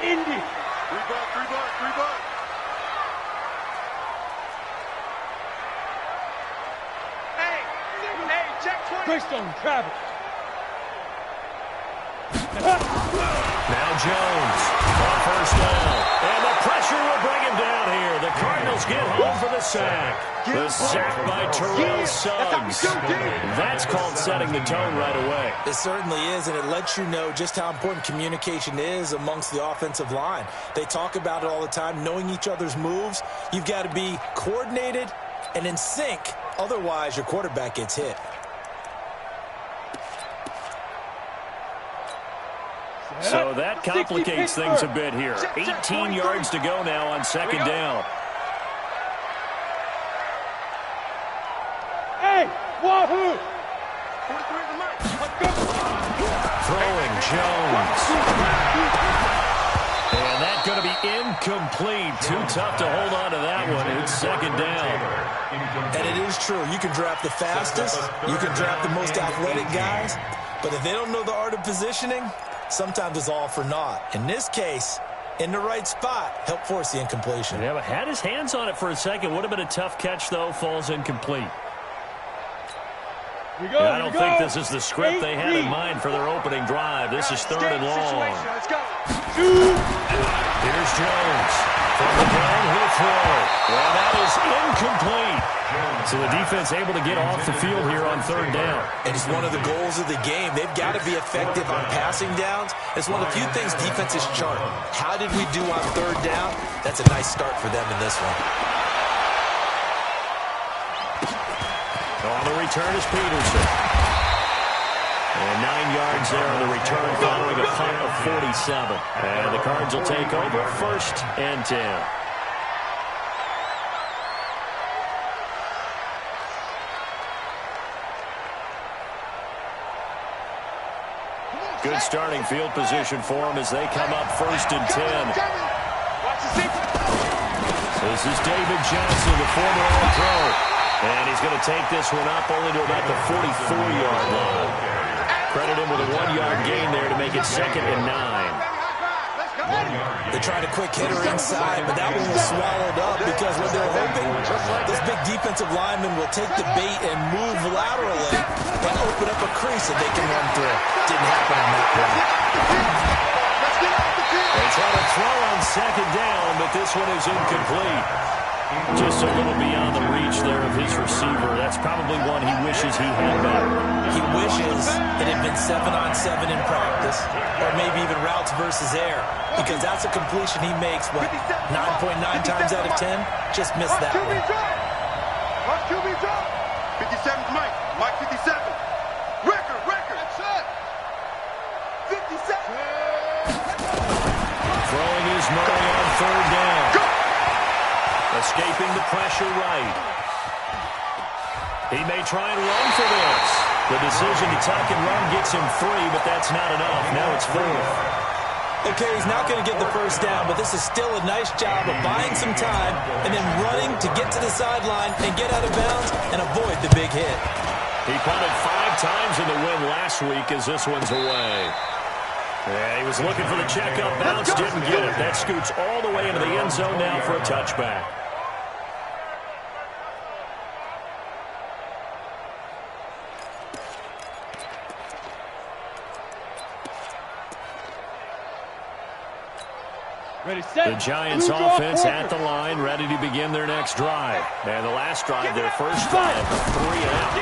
Indy. Three buck. Hey, check 20. Greystone, grab it. Now Jones on first down. And the pressure will bring him down here. The Cardinals get home for the sack. The sack by Terrell Suggs. That's called setting the tone right away. It certainly is, and it lets you know just how important communication is amongst the offensive line. They talk about it all the time, knowing each other's moves. You've got to be coordinated and in sync. Otherwise, your quarterback gets hit. So that complicates things a bit here. 18 yards to go now on second down. Hey, wahoo! Throwing Jones. And that's going to be incomplete. Too tough to hold on to that one. It's second down. And it is true. You can draft the fastest. You can draft the most athletic guys. But if they don't know the art of positioning, sometimes it's all for naught. In this case, in the right spot, help force the incompletion. Yeah, but had his hands on it for a second. Would have been a tough catch, though. Falls incomplete. I don't think this is the script they had in mind for their opening drive. This is third and long. Let's go. Here's Jones. From the gun, he'll throw. Well, that is incomplete. So the defense able to get off the field here on third down. And it's one of the goals of the game. They've got to be effective on passing downs. It's one of the few things defenses chart. How did we do on third down? That's a nice start for them in this one. On the return is Peterson. And 9 yards there on the return following a punt of 47. And the Cards will take over first and 10. Good starting field position for them as they come up first and 10. This is David Johnson, the former All-Pro. And he's going to take this one up only to about the 44-yard line. Credit him with a 1-yard gain there to make it second and 9. They tried a quick hitter inside, but that one was swallowed up because what they're hoping, this big defensive lineman will take the bait and move laterally and open up a crease that they can run through. Didn't happen on that play. They try to throw on second down, but this one is incomplete. Just a little beyond the reach there of his receiver. That's probably one he wishes he had better. He wishes it had been 7-on-7 in practice, or maybe even routes versus air, because that's a completion he makes, what, 9.9 times out of 10? Just missed that one. Watch QB drop. 57's Mike. Mike 57. Record. That's it. 57. Throwing is Murray on third down. Go. Escaping the pressure right. He may try and run for this. The decision to tuck and run gets him 3, but that's not enough. Now it's 4th. Okay, he's not going to get the first down, but this is still a nice job of buying some time and then running to get to the sideline and get out of bounds and avoid the big hit. He punted 5 times in the win last week as this one's away. Yeah, he was looking for the checkup bounce, didn't get it. That scoots all the way into the end zone now for a touchback. The Giants offense at the line, ready to begin their next drive. And the last drive, their first drive, 3 and out.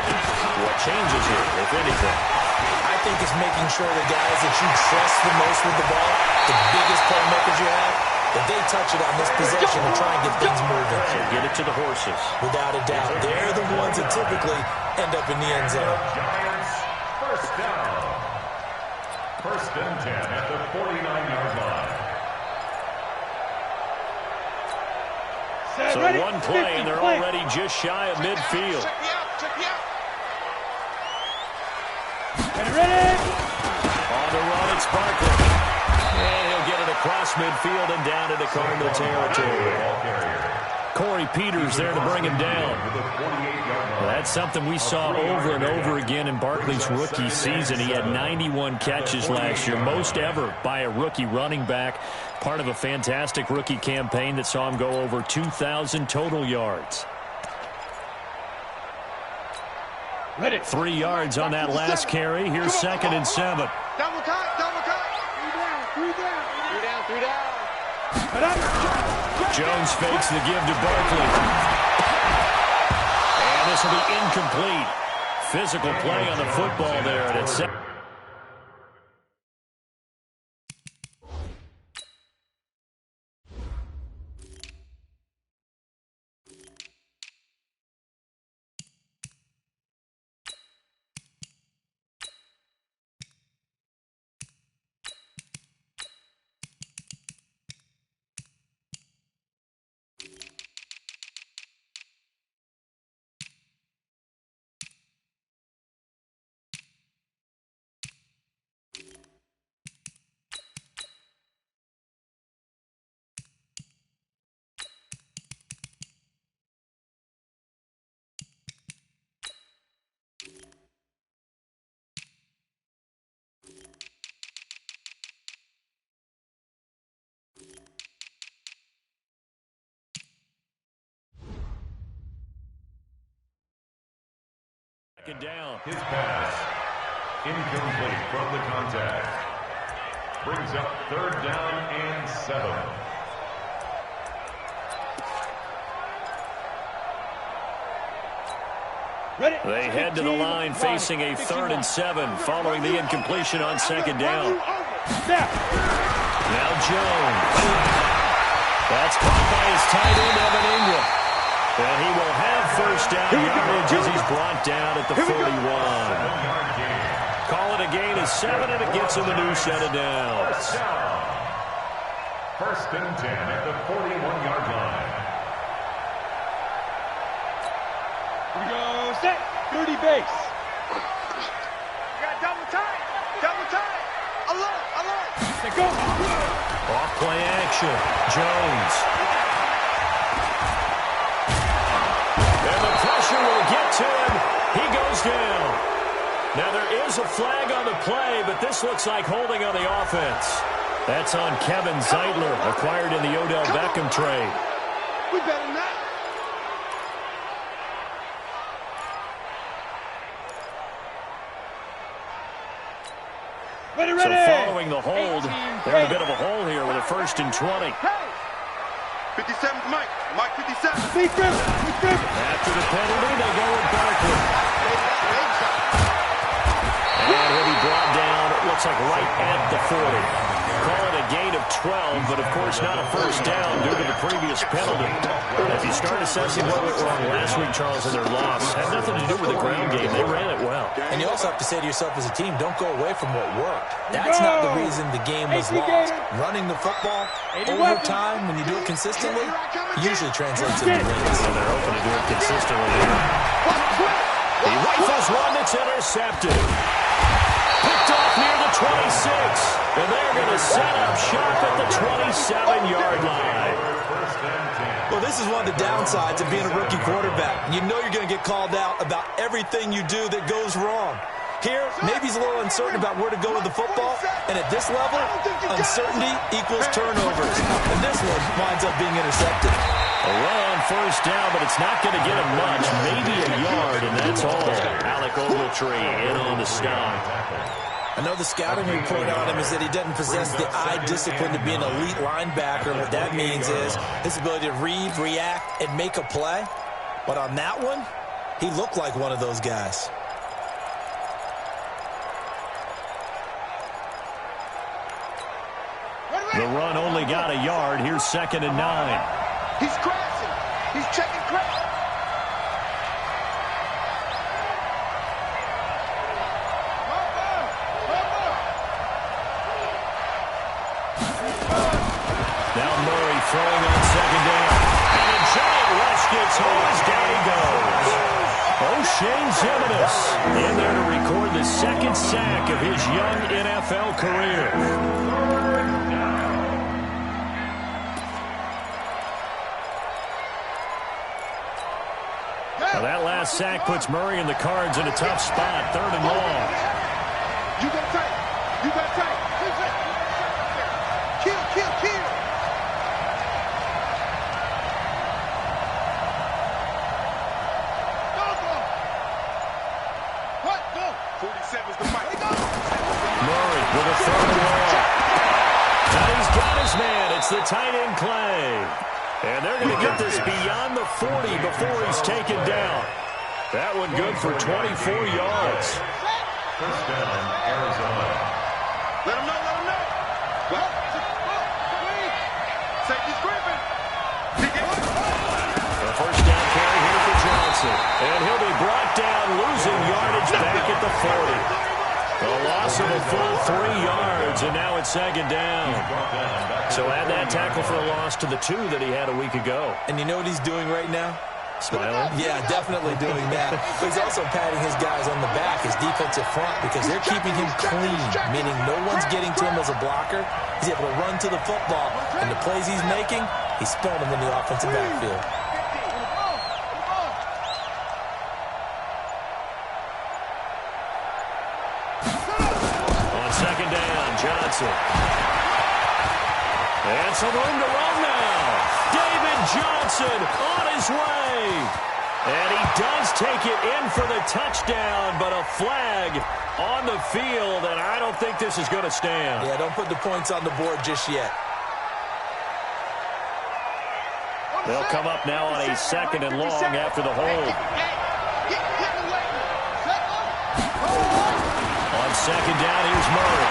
What changes here, if anything? I think it's making sure the guys that you trust the most with the ball, the biggest playmakers you have, that they touch it on this possession and try and get things moving. So get it to the horses. Without a doubt. They're the ones that typically end up in the end zone. Giants, first down. First and 10 at the 49-yard line. So one play, and they're already just shy of midfield. Check me out. Ready? On the run, it's Barkley. And he'll get it across midfield and down into Cardinal territory. Corey Peters there to bring him down. Well, that's something we saw over and over again in Barkley's rookie season. He had 91 catches last year, most ever by a rookie running back. Part of a fantastic rookie campaign that saw him go over 2,000 total yards. 3 yards on that last carry. Here's 2nd and 7. Double cut, double cut. Three down. Jones fakes the give to Barkley. And this will be incomplete. Physical play on the football there. And it's down. His pass, incomplete from the contact. Brings up 3rd down and 7. They head to the line facing a 3rd and 7 following the incompletion on 2nd down. Now Jones. That's caught by his tight end, Evan Ingram. And he will have 1st down yardage as he's brought down at the 41. Call it a gain of 7, and it gets him a new set of downs. 1st and 10 at the 41-yard line. Here we go, set, 30 base. You got double tight. Alert. Let go. Off play action. Jones. And the pressure will get to him. He goes down. Now there is a flag on the play, but this looks like holding on the offense. That's on Kevin Zeitler, acquired in the Odell Beckham trade. We better not. Ready. So following the hold, they're in a bit of a hole here with a 1st and 20. 57's Mike. Mike 57. Big grip. After the penalty, they go with Barkley. And he'll be brought down, it looks like right at the 40. Call it a gain of 12, but of course not a 1st down due to the previous penalty. If you start assessing what went wrong last week, Charles, in their loss, had nothing to do with the ground game. They ran it well. And you also have to say to yourself as a team, don't go away from what worked. That's not the reason the game was lost. Running the football over time, when you do it consistently, usually translates into wins. So they're hoping to do it consistently here. He rifles one that's intercepted. Picked off near the 26. And they're going to set up shop at the 27-yard line. Well, this is one of the downsides of being a rookie quarterback. You know you're going to get called out about everything you do that goes wrong. Here, maybe he's a little uncertain about where to go with the football. And at this level, uncertainty equals turnovers. And this one winds up being intercepted. A run on 1st down, but it's not going to get him much. Maybe a yard, and that's all. Alec Ogletree in on the stop. I know the scouting report on him is that he doesn't possess the eye discipline to be an elite linebacker. What that means is his ability to read, react, and make a play. But on that one, he looked like one of those guys. The run only got a yard. Here's 2nd and 9. He's crashing. He's checking crash. Now Murray throwing on 2nd down. And a giant rush gets home. Down he goes. O'Shane Ximines in there to record the 2nd sack of his young NFL career. last sack puts Murray and the Cards in a tough spot. 3rd and long. You got tight. You got tight. Kill, kill, kill. Go. What? Go. 47's the mic. Murray with a 3rd and long. And he's got his man. It's the tight end Clay. And they're going to get this beyond the 40 before he's taken down. That one good for 24 yards. First down, Arizona. Let him know, let him know. Well, safety's gripping. The first down carry here for Johnson. And he'll be brought down, losing yardage back at the 40. A loss of a full 3 yards, and now it's 2nd down. So add that tackle for a loss to the 2 that he had a week ago. And you know what he's doing right now? Smiling? Yeah, definitely doing that. But he's also patting his guys on the back, his defensive front, because they're keeping him clean, meaning no one's getting to him as a blocker. He's able to run to the football, and the plays he's making, he's spilling them in the offensive backfield. On 2nd down, Johnson. And some room to run now. David Johnson on his way. And he does take it in for the touchdown, but a flag on the field, and I don't think this is going to stand. Yeah, don't put the points on the board just yet. They'll come up now on a 2nd and long after the hold. On 2nd down, here's Murray.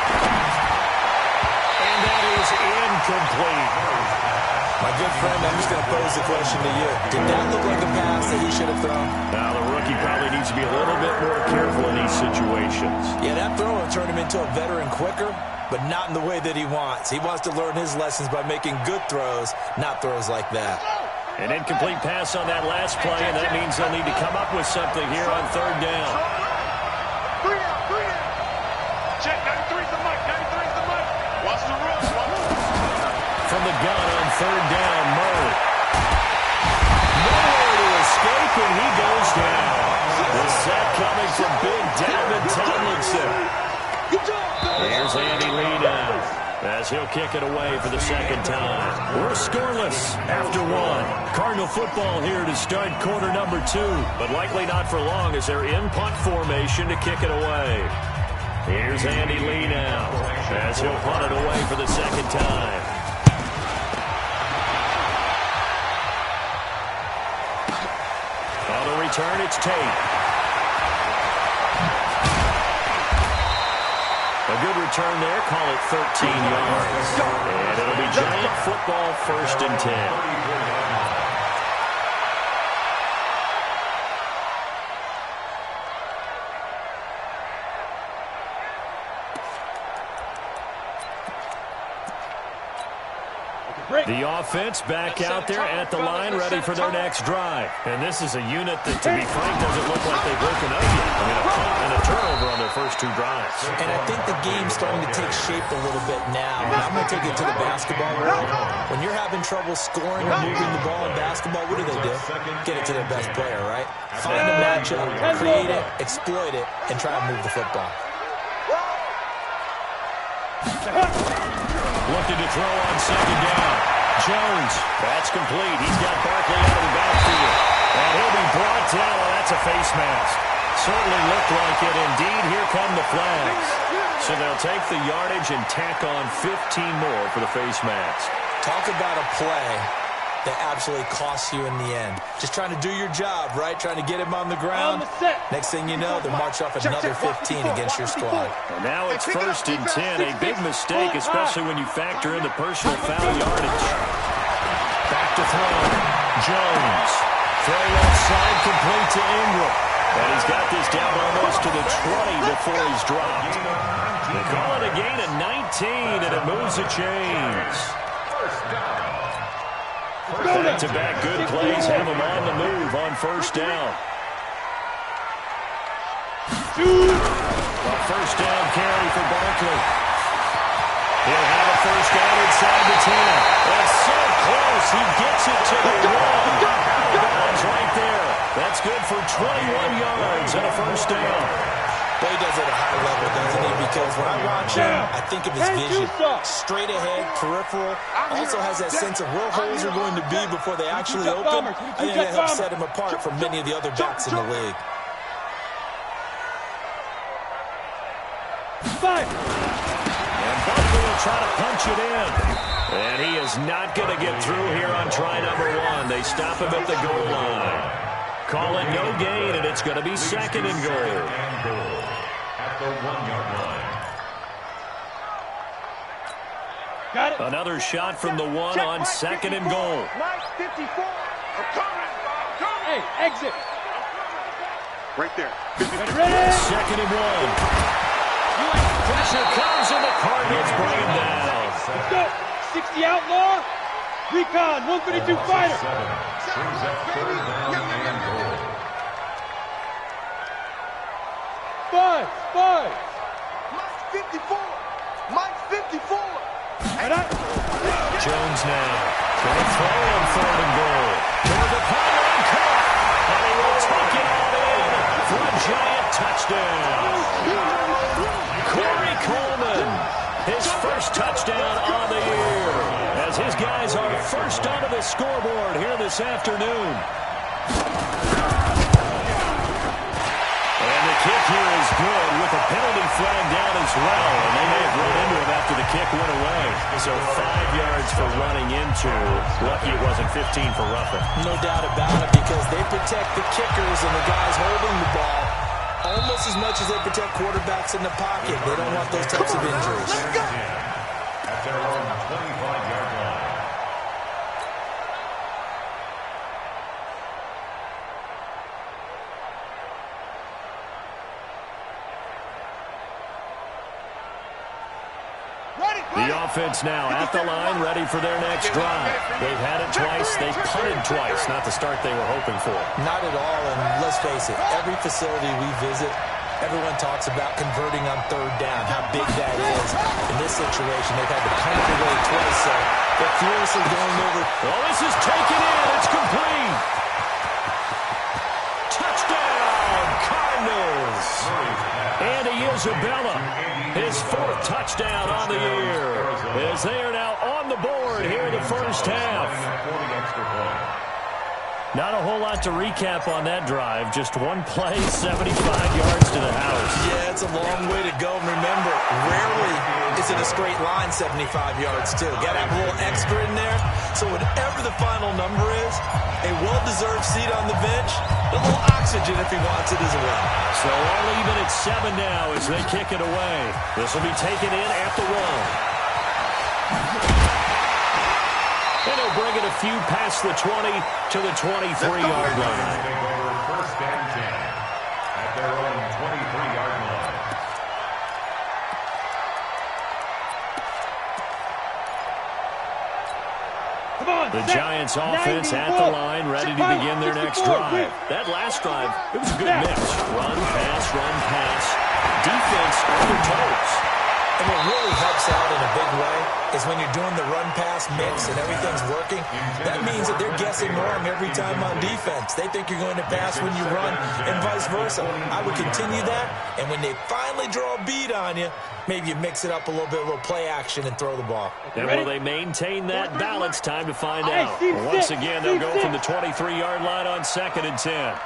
And that is incomplete. My good friend, I'm just going to pose the question to you. Did that look like a pass that he should have thrown? Now, the rookie probably needs to be a little bit more careful in these situations. Yeah, that throw will turn him into a veteran quicker, but not in the way that he wants. He wants to learn his lessons by making good throws, not throws like that. An incomplete pass on that last play, and that means they'll need to come up with something here on 3rd down. Check, 93's the mic, 93's the mic. Watch the run, From the gun on 3rd down, Murray. Nowhere to escape, and he goes down. The sack coming from Big Dalvin Tomlinson. Here's Andy Lee now, as he'll kick it away for the 2nd time. We're scoreless after 1. Cardinal football here to start quarter number 2, but likely not for long as they're in punt formation to kick it away. Here's Andy Lee now, as he'll punt it away for the 2nd time. On the return, it's Tate. A good return there, call it 13 yards. And it'll be Giant football, 1st and 10. The offense back out there at the line, ready for their next drive. And this is a unit that, to be frank, doesn't look like they've broken up yet. I mean, a punt and a turnover on their first 2 drives. And I think the game's starting to take shape a little bit now. And I'm going to take it to the basketball world. When you're having trouble scoring or moving the ball in basketball, what do? Get it to their best player, right? Find a matchup, create it, exploit it, and try to move the football. Looking to throw on 2nd down. Jones, that's complete. He's got Barkley out of the backfield. And he'll be brought down. Oh, that's a face mask. Certainly looked like it. Indeed, here come the flags. So they'll take the yardage and tack on 15 more for the face mask. Talk about a play that absolutely costs you in the end. Just trying to do your job, right? Trying to get him on the ground. Next thing you know, they march off another 15 against your squad. And now it's 1st and 10. A big mistake, especially when you factor in the personal foul yardage. Back to throw. Jones. Throw left side, complete to Ingram. And he's got this down almost to the 20 before he's dropped. They call it a gain of 19, and it moves the chains. Back-to-back good plays have him on the move on 1st down. A 1st down carry for Barkley. He'll have a 1st down inside the 10. That's so close. He gets it to the 1. The ball's right there That's good for 21 yards and a first down. But he does it at a high level, doesn't he? Because when I watch him, I think of his vision. Straight ahead, peripheral. Also has that sense of where holes are going to be before they actually open. I think that helps set him apart from many of the other backs in the league. And Buckley will try to punch it in. And he is not going to get through here on try number 1. They stop him at the goal line. Call it no gain, and it's going to be second and goal. At the 1-yard line. Got it. Another shot from the 1 on second and goal. Mike 54. I'm coming. Hey, exit. Right there. Ready? Second and 1. Pressure comes, and the Cardinals bring him down. Let's go. 60 outlaw. Recon, 132 fighter. Brings up third down and goal. 5. Mike 54. Mike 54. Jones now. Going to throw on third and goal. Toward the pylon cut. And he will take it all in for a giant touchdown. Corey Coleman, his first touchdown on the year, as his guys are first onto the scoreboard here this afternoon. And the kick here is good with a penalty flag down as well, and they may have run into him after the kick went away. So 5 yards for running into. Lucky it wasn't 15 for roughing. No doubt about it, because they protect the kickers and the guys holding the ball almost as much as they protect quarterbacks in the pocket. They don't want those types of injuries. Let's go. At their own 25-yard line. The offense now at the line, ready for their next drive. They've had it twice. They've punted twice. Not the start they were hoping for. Not at all, and let's face it, every facility we visit, everyone talks about converting on third down, how big that is. In this situation, they've had to punt it away twice, so they're furiously going over. Oh, this is taken in. It's complete. Touchdown, Cardinals. Andy Isabella, his 4th touchdown on the year, as they are now on the board here in the first half. Not a whole lot to recap on that drive. Just one play, 75 yards to the house. Yeah, it's a long way to go. Remember, rarely is it a straight line 75 yards, too. Got to have a little extra in there. So whatever the final number is, a well-deserved seat on the bench, a little oxygen if he wants it as well. So all even at 7 now as they kick it away. This will be taken in at the 1. And he'll bring it a few past the 20 to the 23-yard line. Take over first and 10 at their own 23-yard line. Come on. The Giants offense at the line, ready to begin their next drive. That last drive, it was a good mix. Run, pass. Defense on their toes. And what really helps out in a big way is when you're doing the run-pass mix and everything's working, that means that they're guessing wrong every time on defense. They think you're going to pass when you run and vice versa. I would continue that, and when they finally draw a bead on you, maybe you mix it up a little bit, a little play action, and throw the ball. And will they maintain that balance? Time to find out. Once again, they'll go from the 23-yard line on second and 10.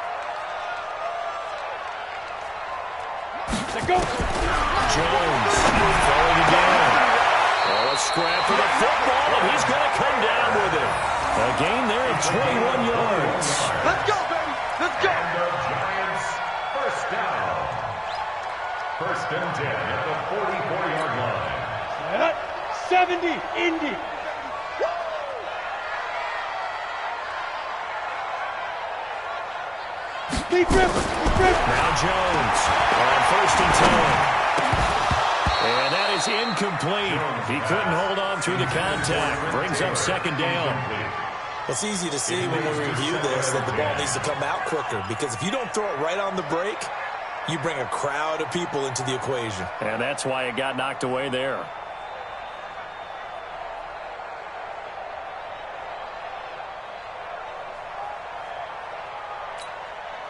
Go. Jones throwing again. Oh, a scrap for the football, and he's going to come down with it. A gain there of 21 yards. Let's go, baby. Let's go. And the Giants first down. First and 10 at the 44-yard line. 70, Indy. Deep rip. Now Jones on first and 10. And that is incomplete. He couldn't hold on through the contact. Brings up second down. It's easy to see when we review this that the ball needs to come out quicker, because if you don't throw it right on the break, you bring a crowd of people into the equation. And that's why it got knocked away there.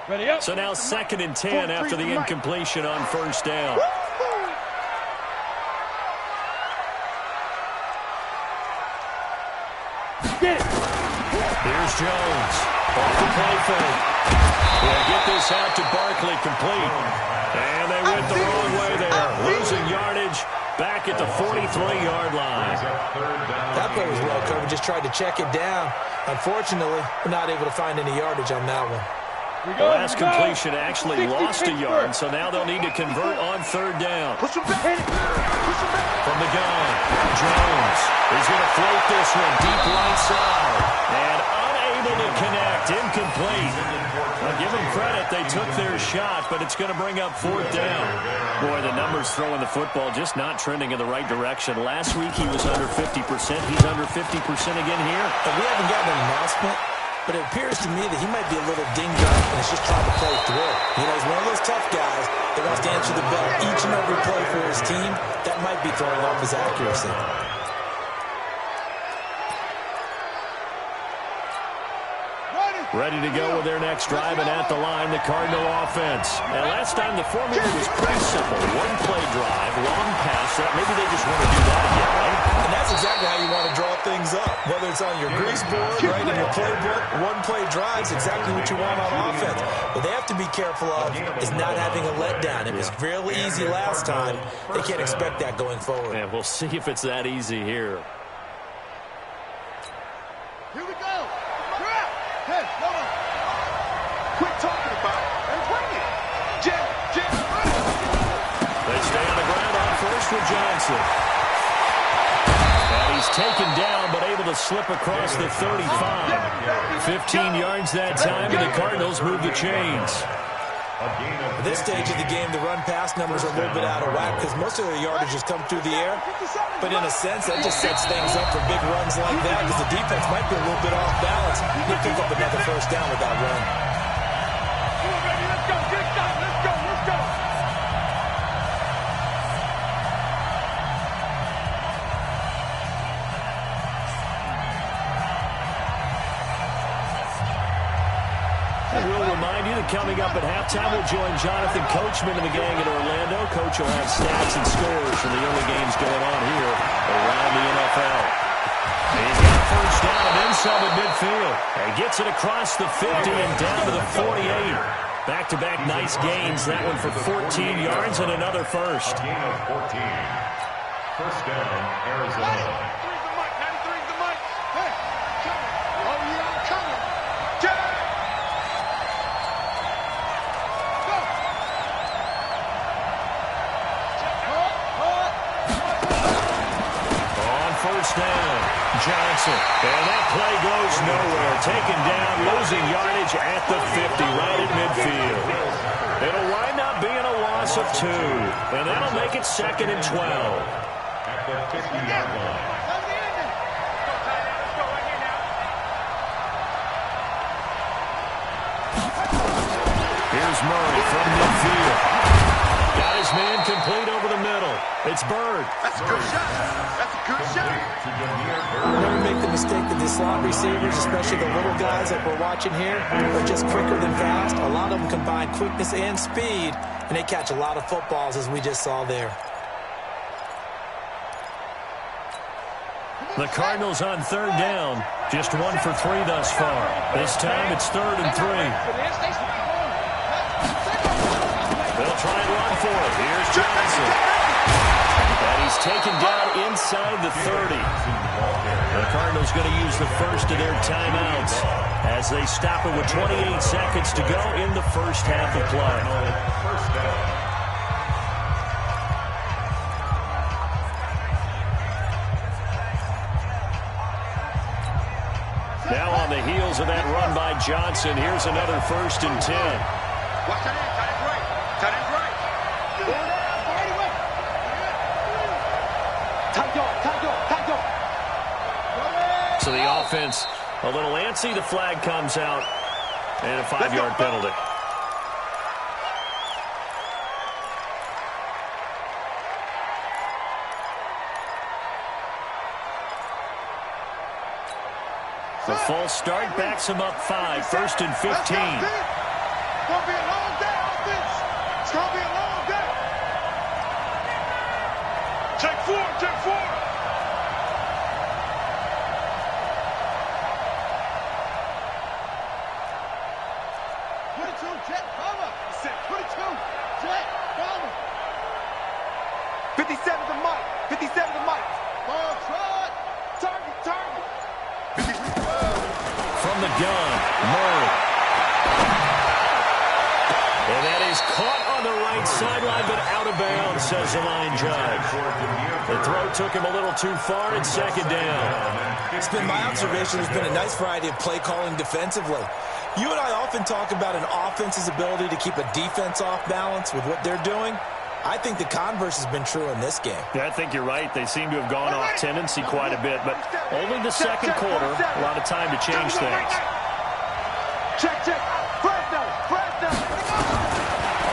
Ready up. So now 2nd and 10 after the incompletion on 1st down. Get it. Here's Jones. Off the play fake. They'll get this out to Barkley, complete. And they went the wrong way there. Losing yardage back at the 43-yard line. That play was well covered. Just tried to check it down. Unfortunately, we're not able to find any yardage on that one. The last completion actually lost a yard, so now they'll need to convert on 3rd down. Push him back. Push him back. From the gun, Jones is going to float this one deep right side. And unable to connect, incomplete. Now, give them credit, they took their shot, but it's going to bring up 4th down. Boy, the numbers throwing the football just not trending in the right direction. Last week he was under 50%. He's under 50% again here. But we haven't gotten an announcement, but it appears to me that he might be a little dinged up and is just trying to play through. You know, he's one of those tough guys that wants to answer the bell each and every play for his team. That might be throwing off his accuracy. Ready to go with their next drive, and at the line, the Cardinal offense. And last time, the formula was pretty simple. One-play drive, long pass. Maybe they just want to do that again, right? And that's exactly how you want to draw things up. Whether it's on your grease board, right in your playbook, one-play drive is exactly what you want on offense. What they have to be careful of is not having a letdown. It was fairly easy last time. They can't expect that going forward. And we'll see if it's that easy here. Here we go. Hey, no. Quit talking about it and bring it. Jim. They stay on the ground on 1st with Johnson. And he's taken down, but able to slip across the 35. 15 yards that time, and the Cardinals move the chains. At this stage of the game, the run-pass numbers are a little bit out of whack because most of their yardage has come through the air. But in a sense, that just sets things up for big runs like that because the defense might be a little bit off balance. They pick up another 1st down with that run. Come on, baby, let's go. Get it done. Let's go. We'll remind you that coming up at halftime, we'll join Jonathan Coachman and the gang in Orlando. Coach will have stats and scores from the early games going on here around the NFL. He's got 1st down and then some at midfield. And gets it across the 50 and down to the 48. Back-to-back nice gains. That one for 14 yards and another 1st. A gain of 14. 1st down, Arizona. 93's the mic. 93's the mic. Hey, coming. Oh, yeah, I'm coming. Jim. On 1st down, Johnson. And that play goes nowhere. Taken down, losing yardage at the 50, right at midfield. It'll wind up being a loss of 2. And that'll make it 2nd and 12. At the 50-yard line. Here's Murray from midfield. Got his man complete over the middle. It's Bird. That's a good shot. That's a good shot. Never make the mistake that the slot receivers, especially the little guys like we're watching here, are just quicker than fast. A lot of them combine quickness and speed, and they catch a lot of footballs, as we just saw there. The Cardinals on 3rd down. Just 1 for 3 thus far. This time it's 3rd and 3. They'll try and run for it. Here's Johnson. And he's taken down inside the 30. The Cardinals going to use the 1st of their timeouts as they stop it with 28 seconds to go in the 1st half of play. 1st down. Now on the heels of that run by Johnson, here's another 1st and 10. Watch that in. Tight end right. Tight end right. So the offense a little antsy. The flag comes out and a 5-yard penalty. The false start backs him up 5. 1st and 15. It's going to be a long day, offense. It's going to be a long day. Check four, check four. Jet, cover. Set, 22. Jet, cover. 57 to Mike. 57 to Mike. Ball trot. Target, target. From the gun, Murray. And that is caught on the right sideline, but out of bounds, says the line judge. The throw took him a little too far, and second down. It's been my observation there's been a nice variety of play calling defensively. You and I often talk about an offense's ability to keep a defense off balance with what they're doing. I think the converse has been true in this game. Yeah, I think you're right. They seem to have gone off tendency quite a bit, but only the second quarter, a lot of time to change things. Check, check. First down, first down.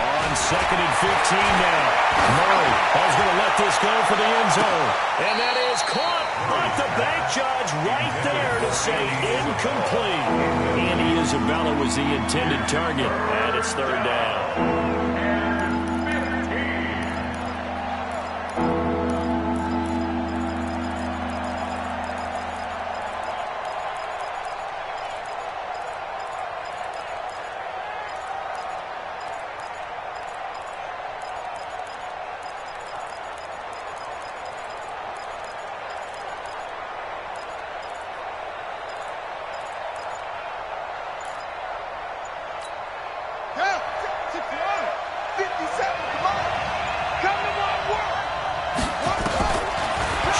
On second and 15 now. Murray is going to let this go for the end zone. And that is caught. But the bank judge right there to say incomplete. And Isabella was the intended target. And it's third down.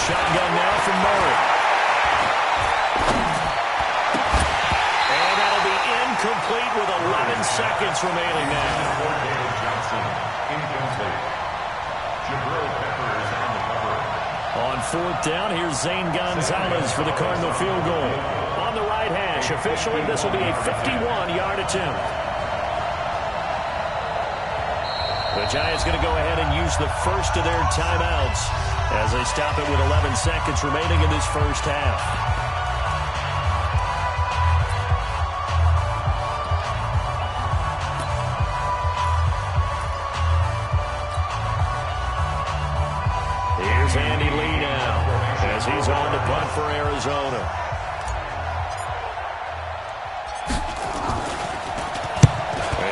Shotgun now from Murray. And that'll be incomplete with 11 seconds remaining now. On fourth down, here's Zane Gonzalez for the Cardinal field goal. On the right hash, officially this will be a 51-yard attempt. The Giants going to go ahead and use the first of their timeouts as they stop it with 11 seconds remaining in this first half. Here's Andy Lee now as he's on the punt for Arizona.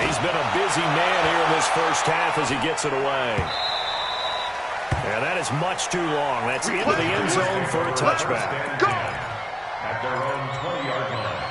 He's been a busy man here in this first half as he gets it away. And that is much too long. That's into the end zone for a touchback. Go! At their own 20-yard line.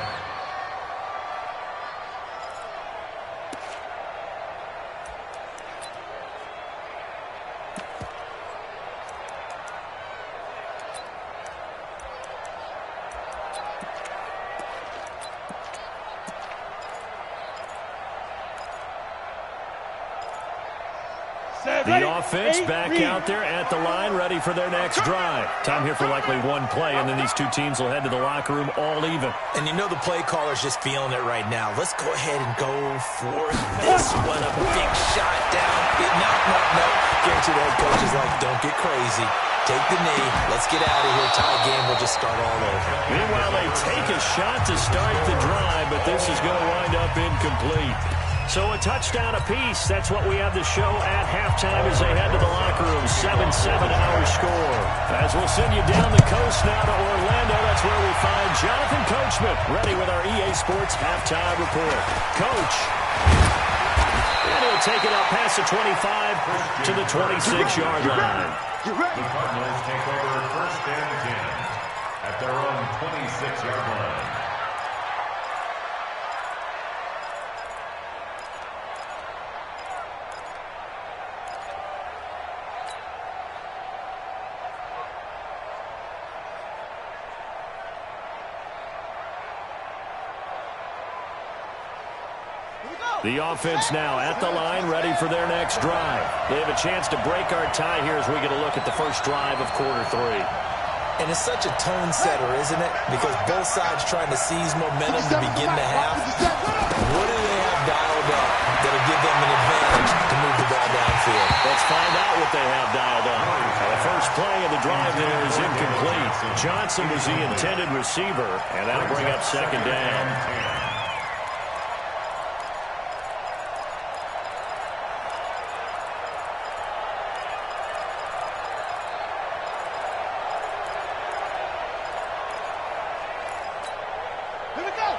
The offense back out there at the line, ready for their next drive. Time here for likely one play, and then these two teams will head to the locker room all even. And you know the play caller's just feeling it right now. Let's go ahead and go for this one. A big shot down. No. Guarantee the head coach is like, don't get crazy. Take the knee. Let's get out of here. Tie game. We'll just start all over. Meanwhile, they take a shot to start the drive, but this is going to wind up incomplete. So a touchdown apiece. That's what we have to show at halftime as they head to the locker room. 7-7 our score. As we'll send you down the coast now to Orlando, that's where we find Jonathan Coachman ready with our EA Sports halftime report. Coach. And he'll take it up past the 25 to the 26-yard line. The Cardinals take over first and 10 at their own 26-yard line. The offense now at the line, ready for their next drive. They have a chance to break our tie here as we get a look at the first drive of quarter three. And it's such a tone setter, isn't it? Because both sides trying to seize momentum to begin the half. What do they have dialed up that'll give them an advantage to move the ball downfield? Let's find out what they have dialed up. The first play of the drive there is incomplete. Johnson was the intended receiver, and that'll bring up second down.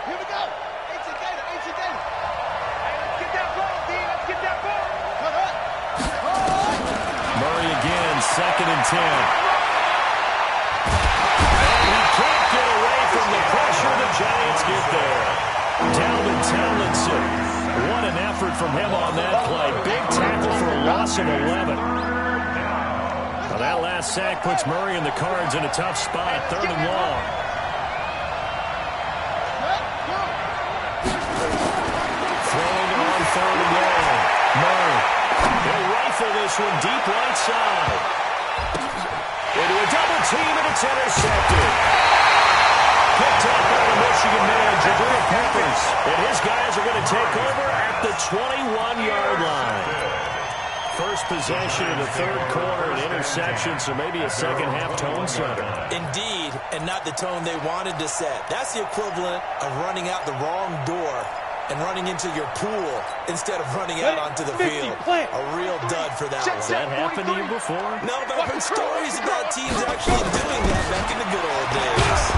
Here we go. Ancient data. Ancient data. Hey, let's get that ball, D. Let's get that ball. Cut up. Murray again, 2nd and 10. And he can't get away from the pressure. The Giants get there. Dalvin Tomlinson. What an effort from him on that play. Big tackle for a loss of 11. Now that last sack puts Murray and the Cards in a tough spot, 3rd and long. Throwing on 3rd and long. Murray. He'll rifle this one deep right side. Into a double team, and it's intercepted. Picked up by the Michigan man, Jabril Peppers. And his guys are going to take over at the 21-yard line. First possession of the 3rd quarter, an interception, so maybe a second-half tone setter. Indeed, and not the tone they wanted to set. That's the equivalent of running out the wrong door and running into your pool instead of running out onto the field. A real dud for that one. Has that happened to you before? No, but I've heard stories about teams actually doing that back in the good old days.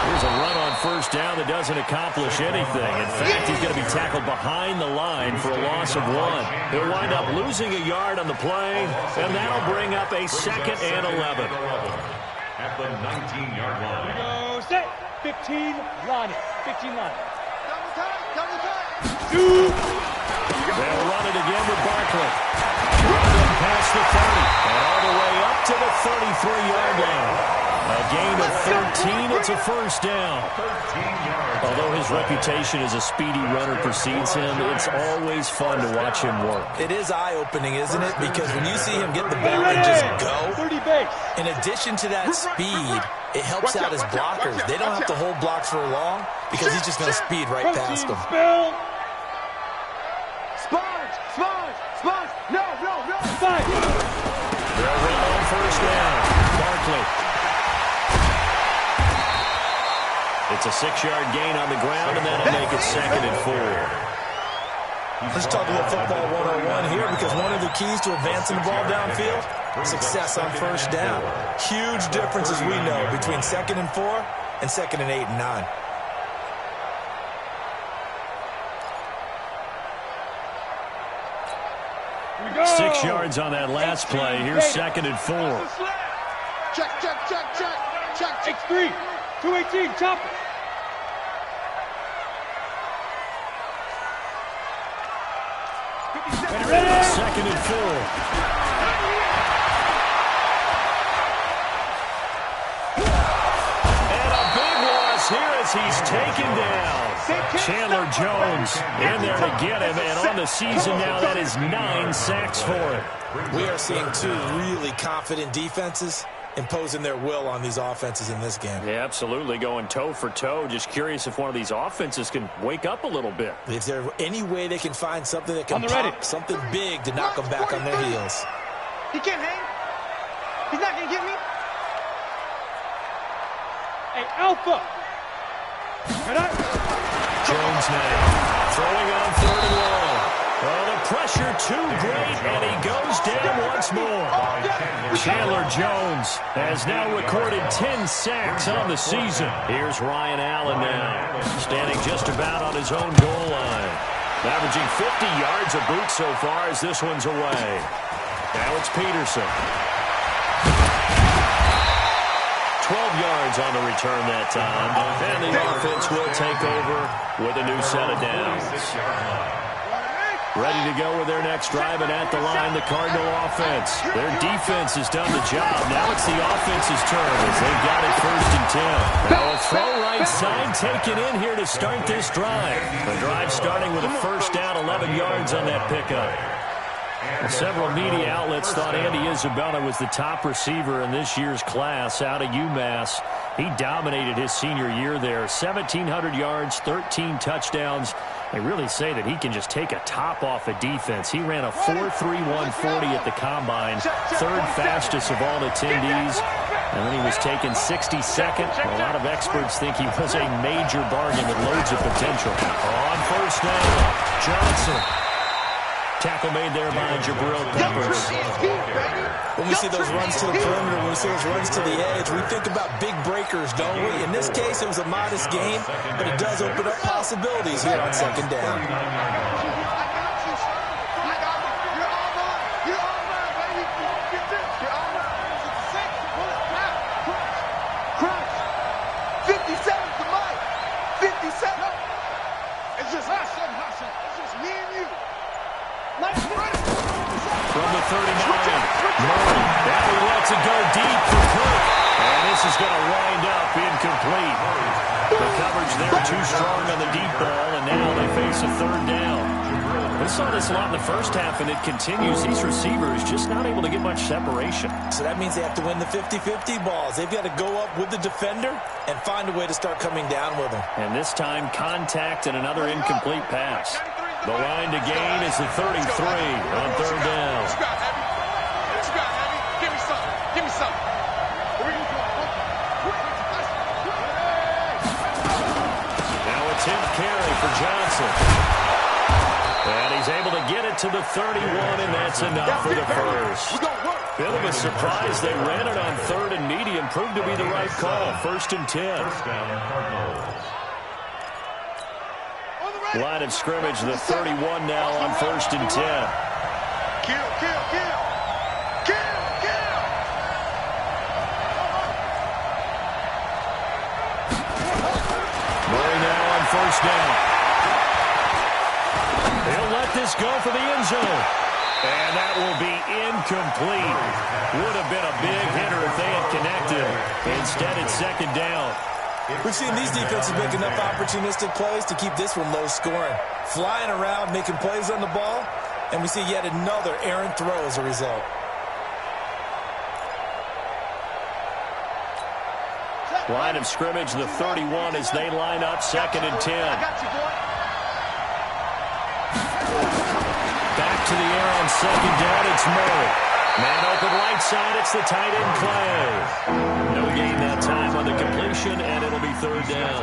Here's a run on 1st down that doesn't accomplish anything. In fact, he's going to be tackled behind the line for a loss of 1. He'll wind up losing a yard on the play, and that'll bring up a 2nd and 11. At the 19-yard line. Go set. 15 line. 15 line. Double time. Double time. They'll run it again with Barkley. Running past the 30 and all the way up to the 33-yard line. A gain of 13, it's a 1st down. Although his reputation as a speedy runner precedes him, it's always fun to watch him work. It is eye-opening, isn't it? Because when you see him get the ball and just go, 30 base. in addition to that speed, it helps out his blockers. They don't have to hold blocks for long because he's just going to speed right past them. Spill. Sponge. Sponge. Sponge. No. Five. They'll run on 1st down. Barkley. It's a 6-yard gain on the ground, and that'll make it 2nd and 4. Let's talk a little football 101 here, because one of the keys to advancing the ball downfield, success on 1st down. Huge difference, as we know, between 2nd and 4 and 2nd and 8 and 9. Here we go. 6 yards on that last play. Here's 2nd and 4. Check. X3. 218. Chopper. Ready. 2nd and 4. And a big loss here as he's taken down. Chandler Jones in there to get him, and on the season now, that is 9 sacks for him. We are seeing 2 really confident defenses imposing their will on these offenses in this game. Yeah, absolutely, going toe for toe. Just curious if one of these offenses can wake up a little bit. Is there any way they can find something that can pop, something big to knock them back on their heels? He can't hang. He's not going to get me. Hey, Alpha. Jones now throwing on 3rd and long. Oh, the pressure too great, and he goes down once more. Chandler Jones has now recorded 10 sacks on the season. Here's Ryan Allen now, standing just about on his own goal line. Averaging 50 yards a boot so far as this one's away. Now it's Peterson. 12 yards on the return that time. And the offense will take over with a new set of downs. Ready to go with their next drive, and at the line, the Cardinal offense. Their defense has done the job. Now it's the offense's turn as they've got it 1st and 10. Now a throw right side taken in here to start this drive. The drive starting with a 1st down, 11 yards on that pickup. Several media outlets thought Andy Isabella was the top receiver in this year's class out of UMass. He dominated his senior year there. 1,700 yards, 13 touchdowns. They really say that he can just take a top off a defense. He ran a 4.3140 at the Combine, 3rd fastest of all attendees. And then he was taken 62nd. A lot of experts think he was a major bargain with loads of potential. On 1st down, Johnson. Tackle made there by Jabril Peppers. When we see those runs to the perimeter, when we see those runs to the edge, we think about big breakers, don't we? In this case, it was a modest gain, but it does open up possibilities here on second down. From the 39, Murray, now he lets it go deep for Cook, and this is going to wind up incomplete. The coverage there too strong on the deep ball, and now they face a third down. We saw this a lot in the first half, and it continues. These receivers just not able to get much separation. So that means they have to win the 50-50 balls. They've got to go up with the defender and find a way to start coming down with them. And this time, contact and another incomplete pass. The line to gain is the 33 on third down. Give me something. Give me something. Now a 10th carry for Johnson. And he's able to get it to the 31, and that's enough for the first. Bit of a surprise. They ran it on third and medium. Proved to be the right call. First and 10. First down, Cardinals. Line of scrimmage, the 31 now on first and 10. Kill. Murray now on first down. He'll let this go for the end zone. And that will be incomplete. Would have been a big hitter if they had connected. Instead, it's second down. We've seen these defenses make enough opportunistic plays to keep this one low scoring. Flying around, making plays on the ball, and we see yet another errant throw as a result. Line of scrimmage, the 31 as they line up second and 10. Back to the air on second down, it's Murray. Man open right side, it's the tight end Clay. No gain that time on the completion, and it'll be third down.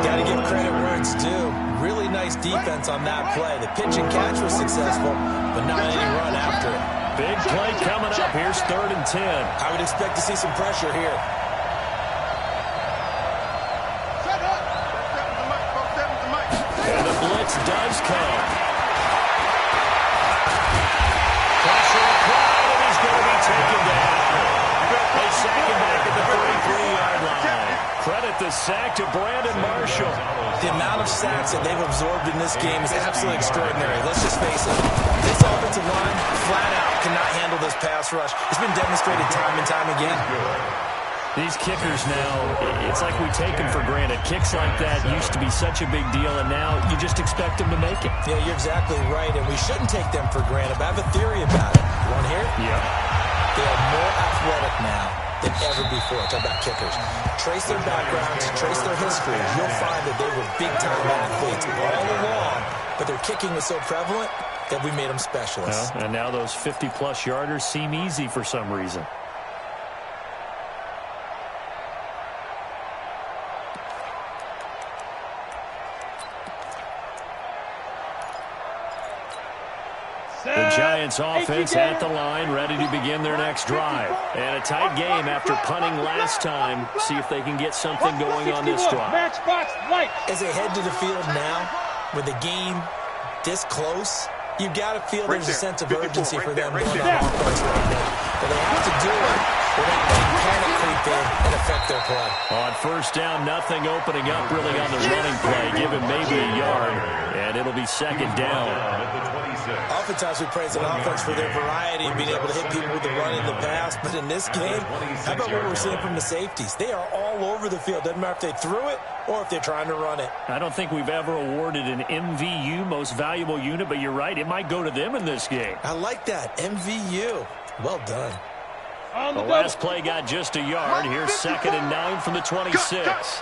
Got to give credit where it's due. Really nice defense on that play. The pitch and catch was successful, but not any run after it. Big play coming up. Here's third and 10. I would expect to see some pressure here. And the blitz does come. Pressure applied, and he's going to be taken down. They sack him back at the 33-yard line. Credit the sack to Brandon Marshall. The amount of sacks that they've absorbed in this game is absolutely extraordinary. Let's just face it. This offensive line, flat out, cannot handle this pass rush. It's been demonstrated time and time again. These kickers now, it's like we take them for granted. Kicks like that used to be such a big deal, and now you just expect them to make it. Yeah, you're exactly right, and we shouldn't take them for granted, but I have a theory about it. You want to hear it? Yeah. They are more athletic now than ever before. Talk about kickers. Trace their backgrounds, trace their history. You'll find that they were big-time athletes all along, but their kicking was so prevalent that we made them specialists. Well, and now those 50-plus yarders seem easy for some reason. The Giants offense at the line, ready to begin their next drive. And a tight game after punting last time. See if they can get something going on this drive. As they head to the field now, with the game this close, you've got to feel there's a sense of urgency for them going on offense right now. But they have to do it without letting panic creep in and affect their play. On first down, nothing opening up really on the running play. Give him maybe a yard, and it'll be second down. Oftentimes we praise an offense for their variety and being able to hit people with the run in the pass. But in this game, how about what we're seeing from the safeties? They are all over the field. Doesn't matter if they threw it or if they're trying to run it. I don't think we've ever awarded an MVU, most valuable unit, but you're right. It might go to them in this game. I like that. MVU. Well done. The last play got just a yard. Here's second and 9 from the 26.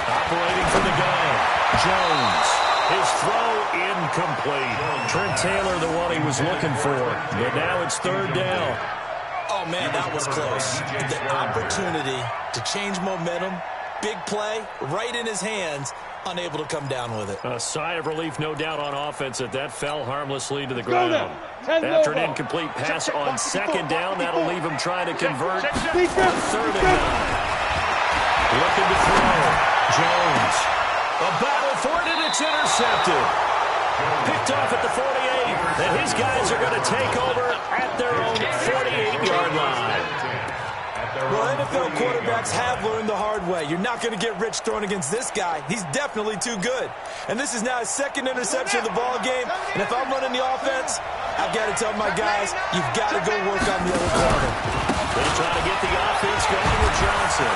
Operating from the gun, Jones. His throw incomplete. Trent Taylor, the one he was looking for. But now it's third down. Oh, man, that was close. The opportunity to change momentum, big play, right in his hands, unable to come down with it. A sigh of relief, no doubt, on offense that fell harmlessly to the ground. After an incomplete pass on second down, that'll leave him trying to convert on third and 9. Looking to throw. Jones. A battle for it, and it's intercepted. Picked off at the 48, and his guys are going to take over at their own 48-yard line. Well, NFL quarterbacks have learned the hard way. You're not going to get rich throwing against this guy. He's definitely too good. And this is now his second interception of the ball game. And if I'm running the offense, I've got to tell my guys, you've got to go work on the other corner. They try to get the offense going with Johnson.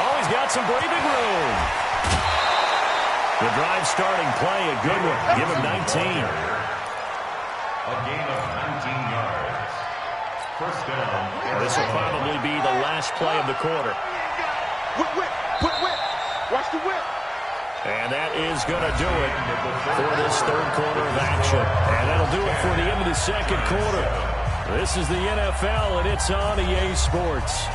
Oh, he's got some breathing room. The drive starting play, a good one. Give him 19. A gain of 19 yards. First down. This will probably be the last play of the quarter. Whip. Watch the whip. And that is going to do it for this third quarter of action. And that'll do it for the end of the second quarter. This is the NFL, and it's on EA Sports.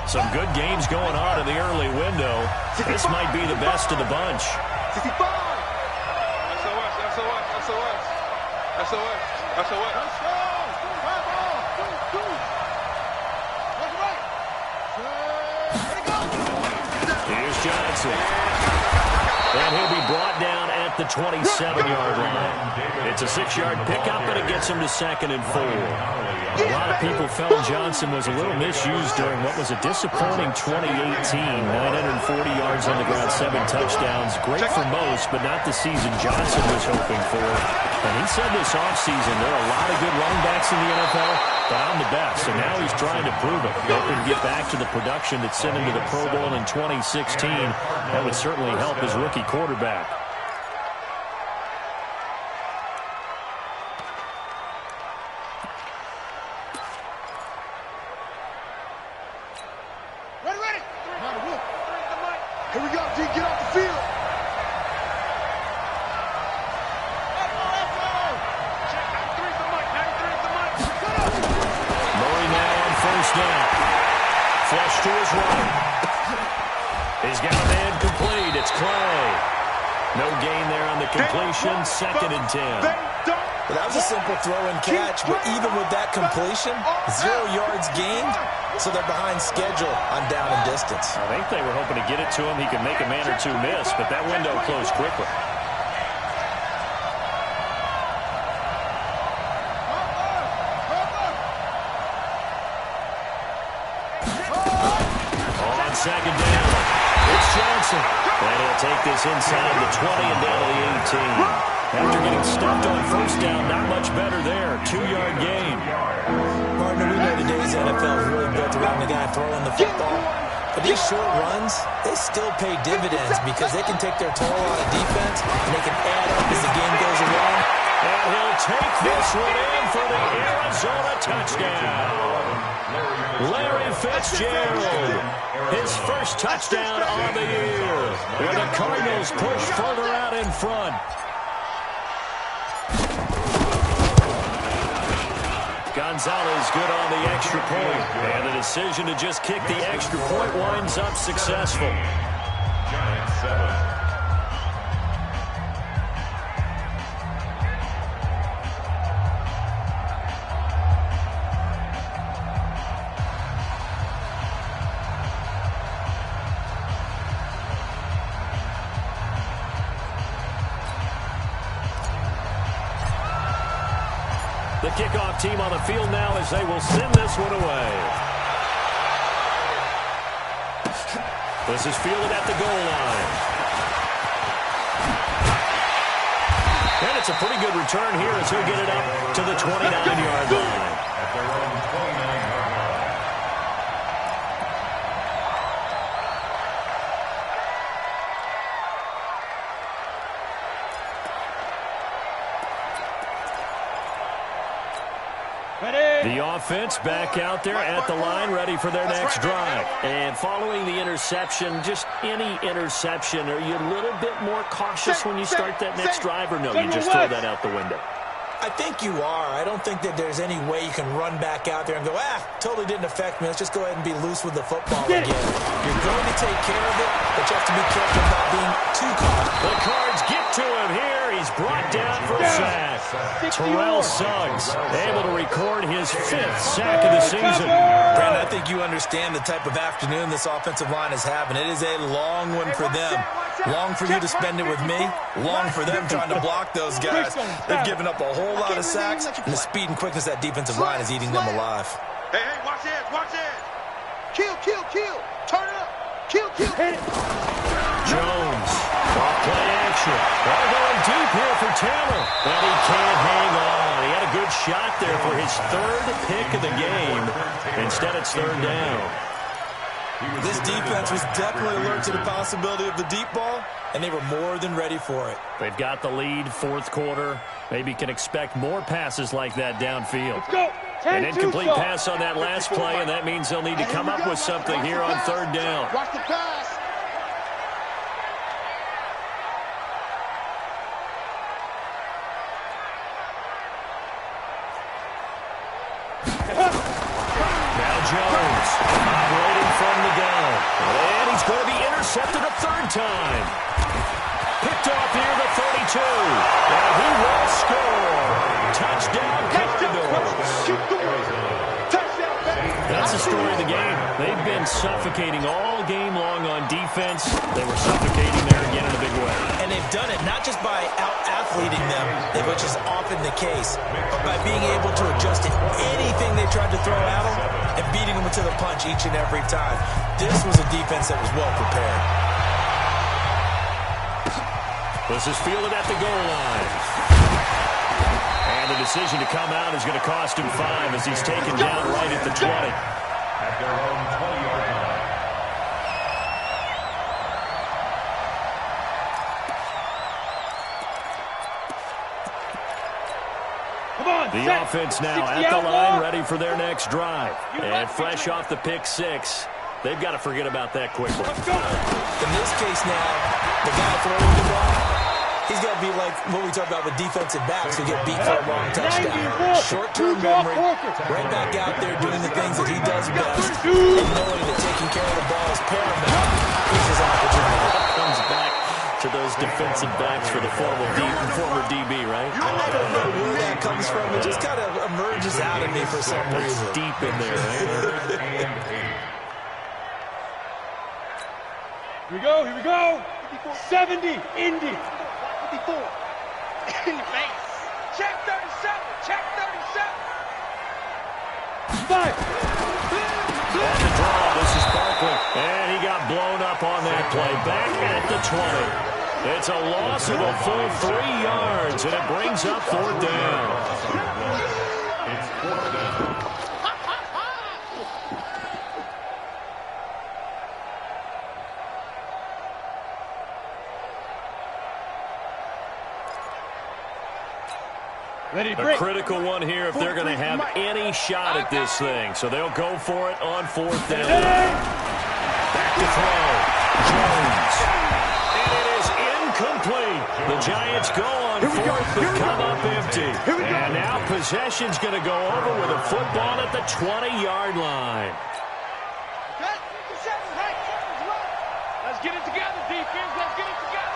Some good games going on in the early window. This might be the best of the bunch. 65. Here's Johnson. And he'll be brought down at the 27-yard line. It's a 6-yard pickup, and it gets him to 2nd and 4. A lot of people felt Johnson was a little misused during what was a disappointing 2018. 940 yards on the ground, 7 touchdowns. Great for most, but not the season Johnson was hoping for. And he said this offseason, there are a lot of good running backs in the NFL, but I'm the best. And now he's trying to prove it. Hoping to get back to the production that sent him to the Pro Bowl in 2016. That would certainly help his rookie quarterback. Here we go, D. Get off the field. Murray now on first down. Flush to his right. He's got a man complete. It's Clay. No gain there on the completion. 2nd and 10. Well, that was a simple throw and catch, but even with that completion, 0 yards gained, so they're behind schedule on down and distance. I think they were hoping to get it to him. He could make a man or two miss, but that window closed quickly. On 2nd down, it's Johnson. And he'll take this inside the 20 and down to the 18. After getting stuffed on first down, not much better there. 2-yard gain. Partner, we know today's NFL is really built around the guy throwing the football. But these short runs, they still pay dividends because they can take their toll on a defense and they can add up as the game goes along. And he'll take this one in for the Arizona touchdown. Larry Fitzgerald, his first touchdown on the year. And the Cardinals push further out in front. Gonzalez good on the extra point. And the decision to just kick the extra point winds up successful. Giants 7. The kickoff team on the field now as they will send this one away. This is fielded at the goal line. And it's a pretty good return here as he'll get it up to the 29-yard line. At their own 29-yard line. The offense back out there at the line, ready for their next drive. And following the interception, just any interception, are you a little bit more cautious when you start that next drive, or no, you just throw that out the window? I think you are. I don't think that there's any way you can run back out there and go, totally didn't affect me. Let's just go ahead and be loose with the football again. You're going to take care of it, but you have to be careful about being too cautious. The Cards get to him here. He's brought down for a sack. Terrell Suggs able to record his 5th sack of the season. Brandon, I think you understand the type of afternoon this offensive line is having. It is a long one for them. Long for you to spend it with me. Long for them trying to block those guys. They've given up a whole lot of sacks, and the speed and quickness of that defensive line is eating them alive. Hey, watch it, watch it. Kill. Turn it up. Kill. Jones, play action. Ball going deep here for Taylor, but he can't hang on. He had a good shot there for his 3rd pick of the game. Instead, it's 3rd down. This defense was definitely alert to the possibility of the deep ball, and they were more than ready for it. They've got the lead, 4th quarter. Maybe can expect more passes like that downfield. Let's go. An incomplete pass on that last play, and that means they'll need to come up with something here on 3rd down. Watch the pass. Now Jones operating from the gun. And he's going to be intercepted a 3rd time. Picked off here the 32. And he will score. Touchdown Cardinals. That's the story of the game. They've been suffocating all game long on defense. They were suffocating there again in a big way. And they've done it not just by out-athleting them, which is often the case, but by being able to adjust to anything they tried to throw at them and beating them to the punch each and every time. This was a defense that was well prepared. This is fielded at the goal line. And the decision to come out is going to cost him 5 as he's taken down right at the 20. At their own 20-yard line. Come on, the offense now at the line, ready for their next drive. And fresh off the pick 6, they've got to forget about that quickly. In this case now, the guy throwing the ball, he's got to be like what we talk about with defensive backs who get beat for a long touchdown. Short-term memory, right back out there doing the things that he does best, and knowing that taking care of the ball is paramount. Here's his opportunity. Comes back to those defensive backs for the former DB, right? I don't know where that comes from. It just kind of emerges out of me for some reason. It's deep in there, right? Here we go. 70, Indy. 54. In the face. Check 37. 5. On the draw, this is Barkley. And he got blown up on that play. Back at the 20. It's a loss of a full 3 yards, and it brings up 4th down. It's 4th down. A critical one here if they're going to have any shot at this thing. So they'll go for it on 4th down. Back to throw. Jones. And it is incomplete. The Giants go on 4th but come up empty. And now possession's going to go over with a football at the 20-yard line. Let's get it together, defense. Let's get it together.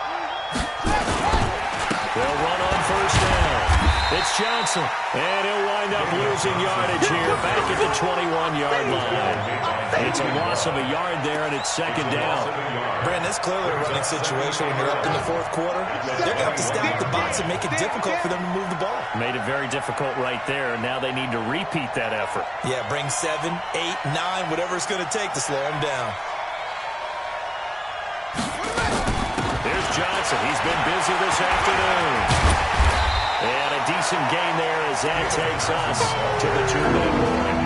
They'll run on 1st down. It's Johnson, and he'll wind up losing yardage here back at the 21-yard line. It's a loss of a yard there, and it's 2nd down. Brandon, it's clearly a running situation when you're up in the 4th quarter. They're going to have to stack the box and make it difficult for them to move the ball. Made it very difficult right there, and now they need to repeat that effort. Yeah, bring 7, 8, 9, whatever it's going to take to slow them down. Here's Johnson. He's been busy this afternoon. And a decent gain there as that takes us to the 2-minute warning.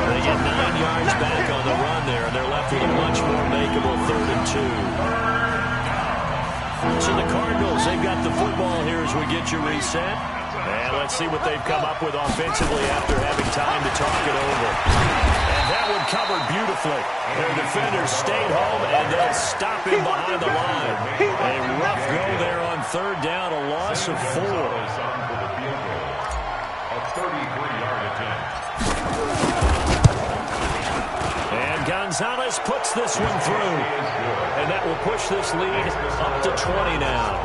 They get 9 yards back on the run there, and they're left with a much more makeable 3rd and 2. So the Cardinals, they've got the football here as we get you reset. And let's see what they've come up with offensively after having time to talk it over. And that one covered beautifully. Their defenders stayed home, and they'll stop him behind the line. A rough go there on third down, a loss of 4. A 33-yard attempt. And Gonzalez puts this one through. And that will push this lead up to 20 now.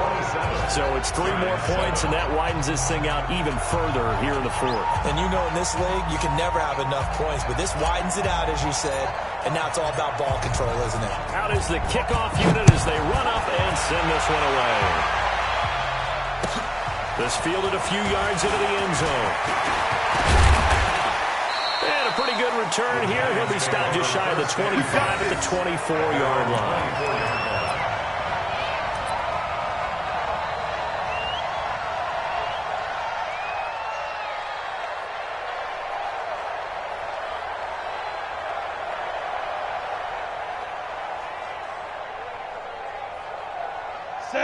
So it's 3 more points, and that widens this thing out even further here in the 4th. And you know in this league, you can never have enough points, but this widens it out, as you said, and now it's all about ball control, isn't it? Out is the kickoff unit as they run up and send this one away. This fielded a few yards into the end zone. And a pretty good return here. He'll be stopped just shy of the 25 at the 24-yard line.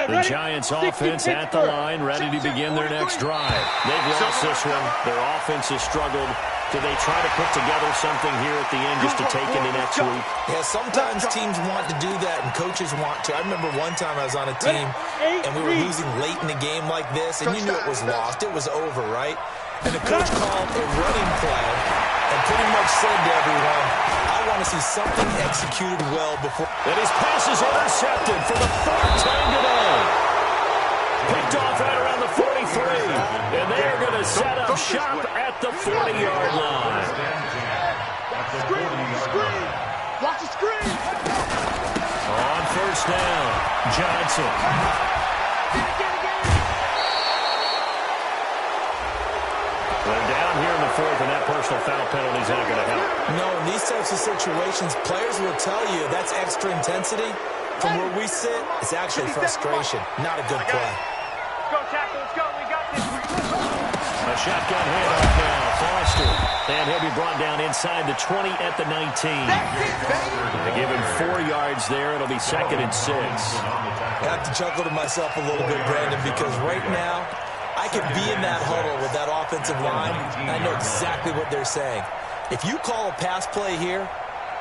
The Giants offense at the line, ready to begin their next drive. They've lost this one. Their offense has struggled. Do they try to put together something here at the end just to take into next week? Yeah, sometimes teams want to do that and coaches want to. I remember one time I was on a team and we were losing late in a game like this, and you knew it was lost. It was over, right? And the coach called a running play and pretty much said to everyone, I want to see something executed well before. And his pass is intercepted for the 4th time today. Picked off right around the 43. And they are going to set up shop at the 40-yard line. Screen! Watch the screen! On first down, Johnson. They're down here in the 4th, and that personal foul penalty is not going to help. No, in these types of situations, players will tell you that's extra intensity. From where we sit, it's actually frustration, not a good play. Let's go, tackle. Let's go. We got this. A shotgun handoff now. Foster. And he'll be brought down inside the 20 at the 19. They give him 4 yards there. It'll be 2nd and 6. I have to chuckle to myself a little bit, Brandon, because right now, I could be in that huddle with that offensive line, and I know exactly what they're saying. If you call a pass play here,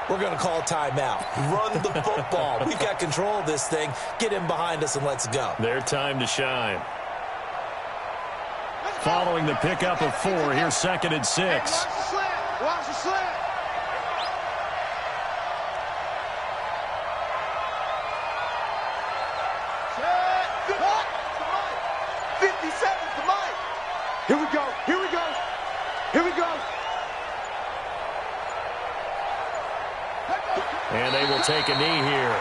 we're going to call a timeout. Run the football. We've got control of this thing. Get in behind us and let's go. Their time to shine. Following the pickup of 4, here's 2nd and 6. Watch the slant. Watch the slant. Set. 50 seconds to Mike. Here we go. Here we go. Here we go. And they will take a knee here.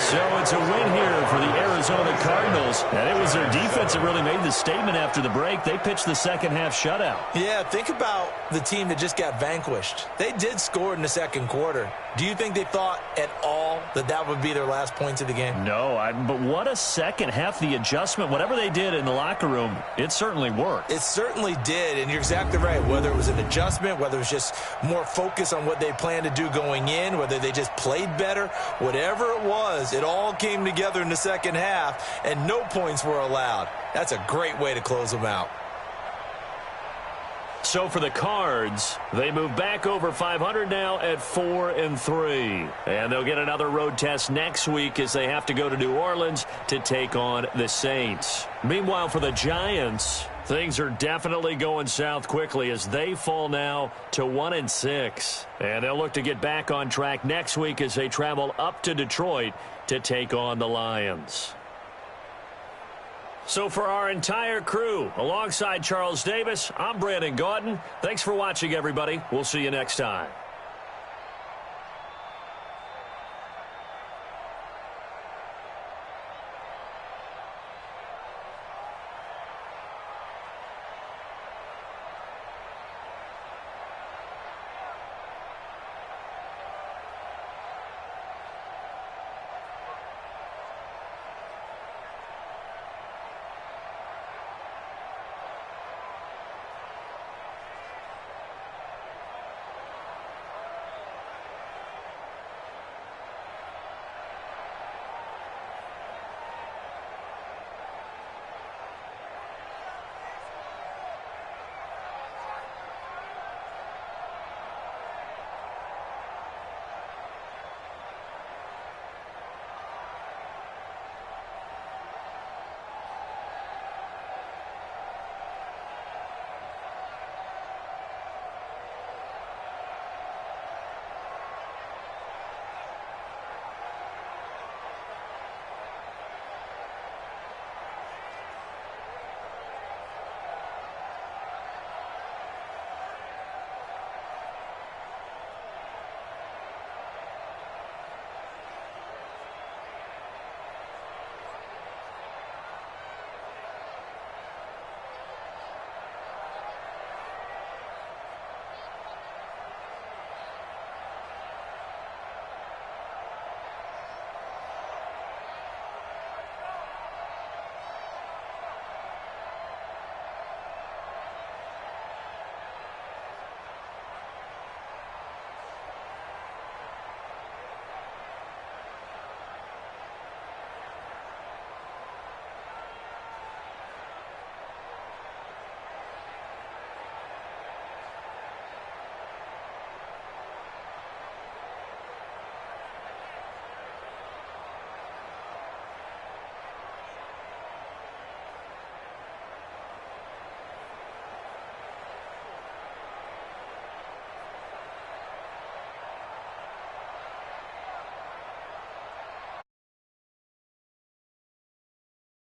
So it's a win here for the Arizona Cardinals. And it was their defense that really made the statement after the break. They pitched the second-half shutout. Yeah, think about the team that just got vanquished. They did score in the second quarter. Do you think they thought at all that that would be their last points of the game? No, but what a second half. The adjustment, whatever they did in the locker room, it certainly worked. It certainly did, and you're exactly right. Whether it was an adjustment, whether it was just more focus on what they planned to do going in, whether they just played better, whatever it was, it all came together in the second half, and no points were allowed. That's a great way to close them out. So for the Cards, they move back over 500 now at 4-3. And they'll get another road test next week as they have to go to New Orleans to take on the Saints. Meanwhile, for the Giants, things are definitely going south quickly as they fall now to 1-6. And they'll look to get back on track next week as they travel up to Detroit to take on the Lions. So for our entire crew, alongside Charles Davis, I'm Brandon Gaudin. Thanks for watching, everybody. We'll see you next time.